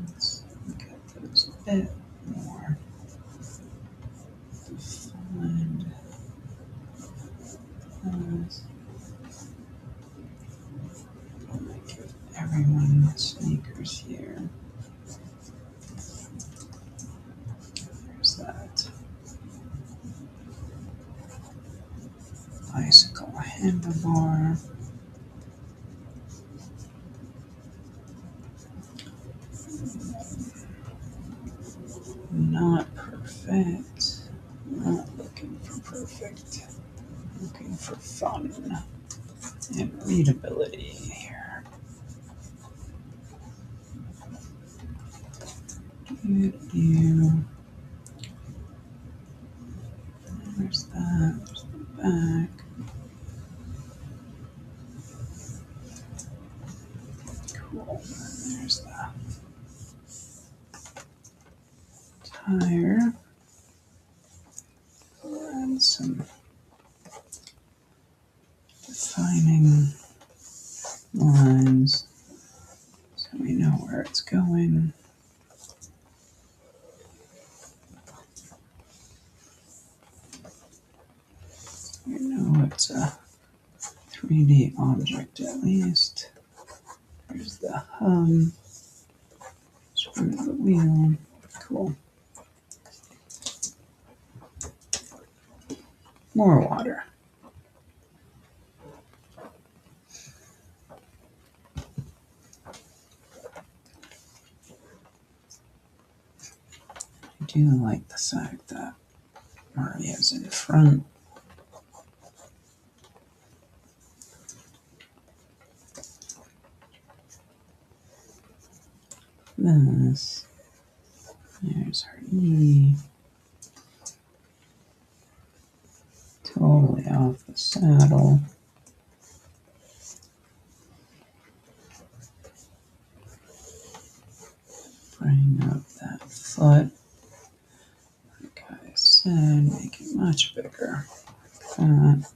Let's get those a bit more defined. I'll give everyone sneakers here. There's that. Bicycle handlebar. Not perfect. Not looking for perfect. Looking for fun and readability here. There's that. There's the back. Cool. And there's the tire. And some defining lines so we know where it's going. We know it's a 3D object at least. There's the hub. Screw the wheel. Cool. More water. I do like the fact that Maria's in front. This. There's her knee. Totally off the saddle. Bring up that foot. Like I said, make it much bigger. Like that.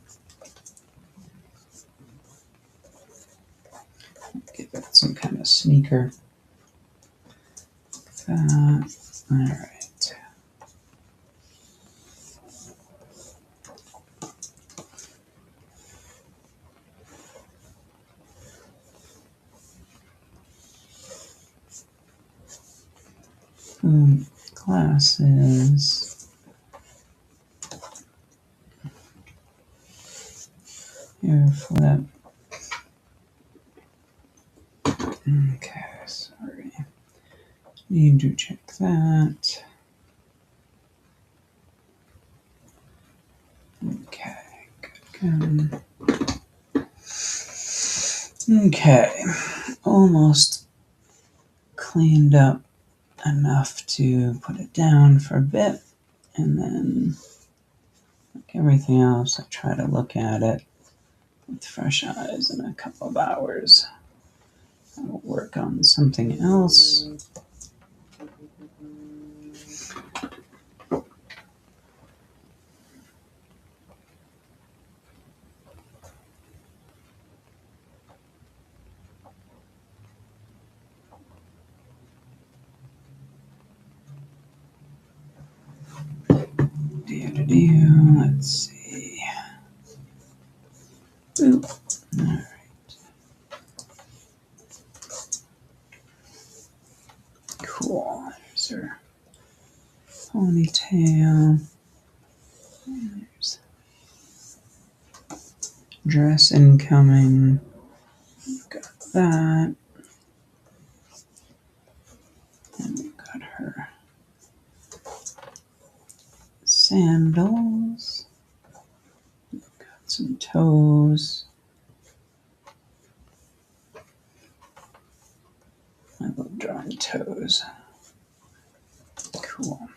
Give it some kind of sneaker. Like that. Alright. Glasses. Ear flip. Okay, sorry. Need to check that. Okay, good. Okay, almost cleaned up enough to put it down for a bit, and then like everything else, I try to look at it with fresh eyes in a couple of hours. I'll work on something else. Let's see. Boop. ponytail. There's dress incoming. Got that. And we've got her sandals. We've got some toes. I love drawing toes. Cool.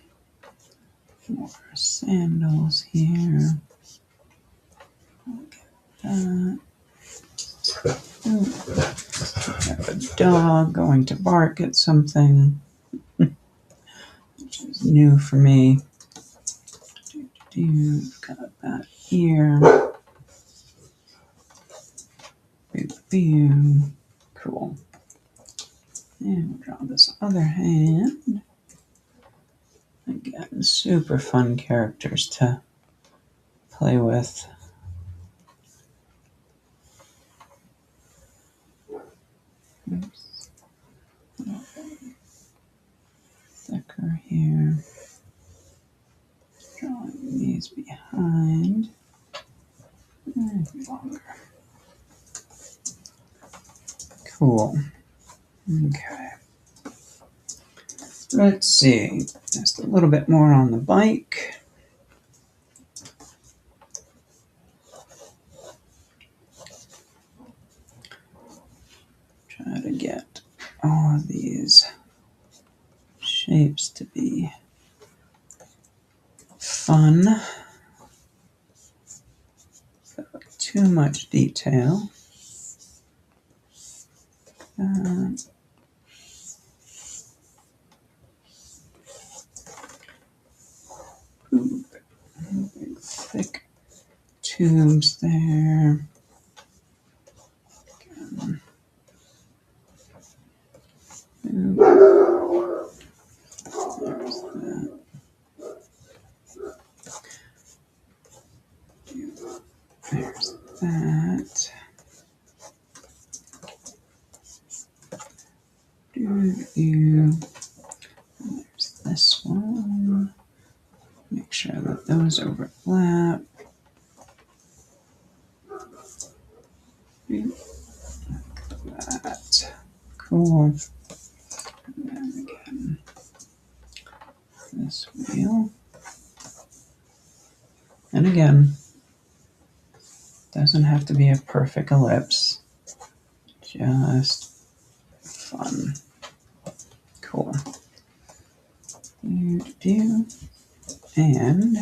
More sandals here. Look at that. Ooh. Got a dog going to bark at something, which is new for me. Got that here. Cool. And we'll draw this other hand. Again, super fun characters to play with. Oops. Thicker here. Drawing these behind. And longer. Cool. Okay. Let's see. Just a little bit more on the bike. Try to get all of these shapes to be fun. Too much detail. Big, thick tubes there. There's that. There's that. There's this one. Make sure that those overlap. Like that. Cool. And then again, this wheel. And again, doesn't have to be a perfect ellipse. Just fun. Cool. And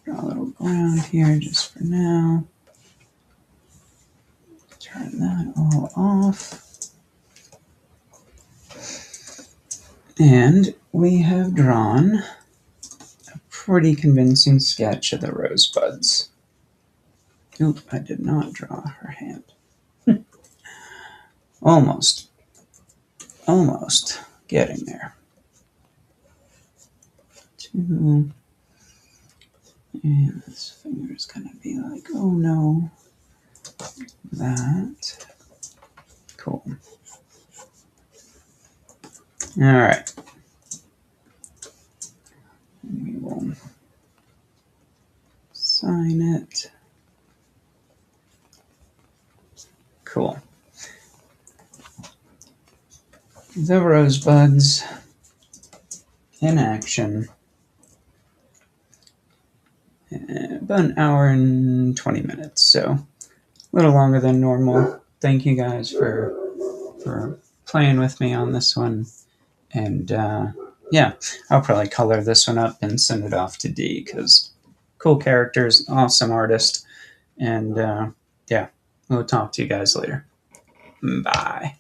draw a little ground here just for now. Turn that all off. And we have drawn a pretty convincing sketch of the rosebuds. Oop, I did not draw her hand. Almost. Almost getting there. 2. And this finger is going to be like, oh no. That. Cool. All right. And we will sign it. Cool. The rosebuds in action. About an hour and 20 minutes, so a little longer than normal. Thank you guys for playing with me on this one. And yeah, I'll probably color this one up and send it off to D because cool characters, awesome artist. And yeah, we'll talk to you guys later. Bye.